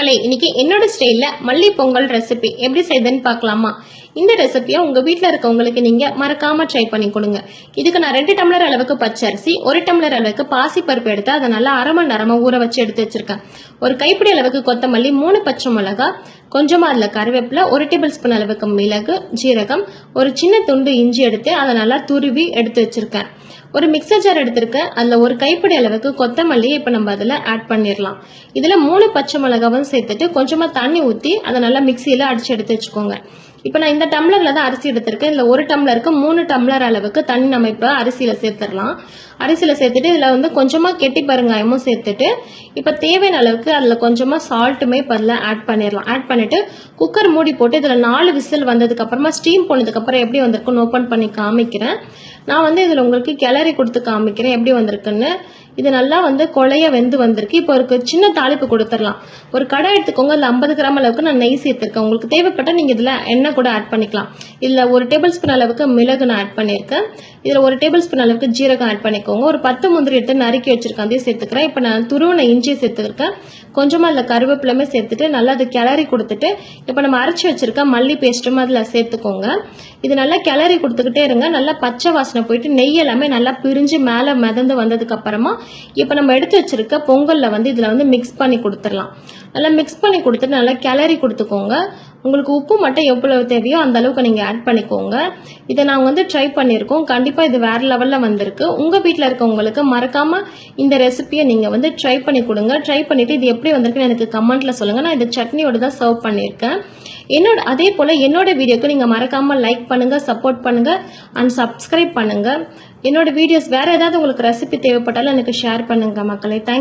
மக்களே, இன்னைக்கு என்னோட ஸ்டைல்ல மல்லி பொங்கல் ரெசிபி எப்படி செய்யுதுன்னு பார்க்கலாமா? இந்த ரெசிபியை உங்க வீட்டில் இருக்கவங்களுக்கு நீங்க மறக்காம ட்ரை பண்ணி கொடுங்க. இதுக்கு நான் 2 டம்ளர் அளவுக்கு பச்சரிசி, 1 டம்ளர் அளவுக்கு பாசிப்பருப்பு எடுத்து அதை நல்லா அரை மணி நேரமா ஊற வச்சு எடுத்து வச்சிருக்கேன். ஒரு கைப்பிடி அளவுக்கு கொத்தமல்லி, 3 பச்சை மிளகாய், கொஞ்சமா அதுல கருவேப்பிலை, 1 டேபிள் ஸ்பூன் அளவுக்கு மிளகு, ஜீரகம், ஒரு சின்ன துண்டு இஞ்சி எடுத்து அதை நல்லா துருவி எடுத்து வச்சிருக்கேன். ஒரு மிக்சர் ஜார் எடுத்திருக்கேன். அதில் ஒரு கைப்பிடி அளவுக்கு கொத்தமல்லி இப்போ நம்ம அதில் ஆட் பண்ணிடலாம். இதில் 3 பச்சை மிளகாவும் சேர்த்துட்டு கொஞ்சமாக தண்ணி ஊற்றி அதை நல்லா மிக்சியில் அடித்து எடுத்து வச்சுக்கோங்க. இப்போ நான் இந்த டம்ளரில் தான் அரிசி எடுத்திருக்கேன். இதில் 1 டம்ளருக்கு 3 டம்ளர் அளவுக்கு தண்ணி நம்ம இப்போ அரிசியில் சேர்த்துடலாம். அரிசியில் சேர்த்துட்டு இதில் வந்து கொஞ்சமாக கெட்டி பெருங்காயமும் சேர்த்துட்டு இப்போ தேவையான அளவுக்கு அதில் கொஞ்சமாக சால்ட்டுமே இப்போ அதில் ஆட் பண்ணிடலாம். ஆட் பண்ணிவிட்டு குக்கர் மூடி போட்டு இதில் 4 விசில் வந்ததுக்கப்புறமா ஸ்டீம் போனதுக்கப்புறம் எப்படி வந்திருக்குன்னு ஓப்பன் பண்ணி காமிக்கிறேன். நான் வந்து இதில் உங்களுக்கு கிளறி கொடுத்து காமிக்கிறேன் எப்படி வந்திருக்குன்னு. இது நல்லா வந்து கொலைய வெந்து வந்திருக்கு. இப்போ ஒரு சின்ன தாளிப்பு கொடுத்துடலாம். ஒரு கடாய் எடுத்துக்கோங்க. அதில் 50 கிராம் அளவுக்கு நான் நெய் சேர்த்துருக்கேன். உங்களுக்கு தேவைப்பட்டால் நீங்கள் இதில் எண்ணெய் கூட ஆட் பண்ணிக்கலாம். இதில் 1 டேபிள் ஸ்பூன் அளவுக்கு மிளகு நான் ஆட் பண்ணியிருக்கேன். இதில் 1 டேபிள் ஸ்பூன் அளவுக்கு ஜீரகம் ஆட் பண்ணிக்கோங்க. ஒரு 10 முந்திரி எடுத்து நறுக்கி வச்சிருக்கேன், அதையும் சேர்த்துக்கிறேன். இப்போ நான் துருவனை இஞ்சி சேர்த்துருக்கேன். கொஞ்சமாக அதில் கருவேப்பிலையுமே சேர்த்துட்டு நல்லா அது கிளறி கொடுத்துட்டு இப்போ நம்ம அரைச்சி வச்சிருக்க மல்லி பேஸ்ட்டும் அதில் சேர்த்துக்கோங்க. இது நல்லா கிளறி கொடுத்துக்கிட்டே இருங்க. நல்லா பச்சை வாசனை போயிட்டு நெய் எல்லாமே நல்லா பிரிஞ்சு மேலே மிதந்து வந்ததுக்கு அப்புறமா இப்போ நம்ம எடுத்து வச்சிருக்க பொங்கல்ல வந்து இதில் வந்து மிக்ஸ் பண்ணி கொடுத்துடலாம். நல்லா மிக்ஸ் பண்ணி கொடுத்துட்டு நல்லா கிளறி கொடுத்துக்கோங்க. உங்களுக்கு உப்பு மட்டும் எவ்வளவு தேவையோ அந்த அளவுக்கு நீங்கள் ஆட் பண்ணிக்கோங்க. இதை நாங்கள் வந்து ட்ரை பண்ணியிருக்கோம். கண்டிப்பாக இது வேறு லெவலில் வந்திருக்கு. உங்கள் வீட்டில் இருக்கவங்களுக்கு மறக்காமல் இந்த ரெசிபியை நீங்கள் வந்து ட்ரை பண்ணி கொடுங்க. ட்ரை பண்ணிவிட்டு இது எப்படி வந்திருக்குன்னு எனக்கு கமெண்ட்டில் சொல்லுங்கள். நான் இந்த சட்னியோடு தான் சர்வ் பண்ணியிருக்கேன். அதே போல் என்னோட வீடியோக்கு நீங்கள் மறக்காமல் லைக் பண்ணுங்கள், சப்போர்ட் பண்ணுங்கள் அண்ட் சப்ஸ்கிரைப் பண்ணுங்கள். என்னோட வீடியோஸ் வேறு ஏதாவது உங்களுக்கு ரெசிபி தேவைப்பட்டாலும் எனக்கு ஷேர் பண்ணுங்கள் மக்களே. தேங்க்யூ.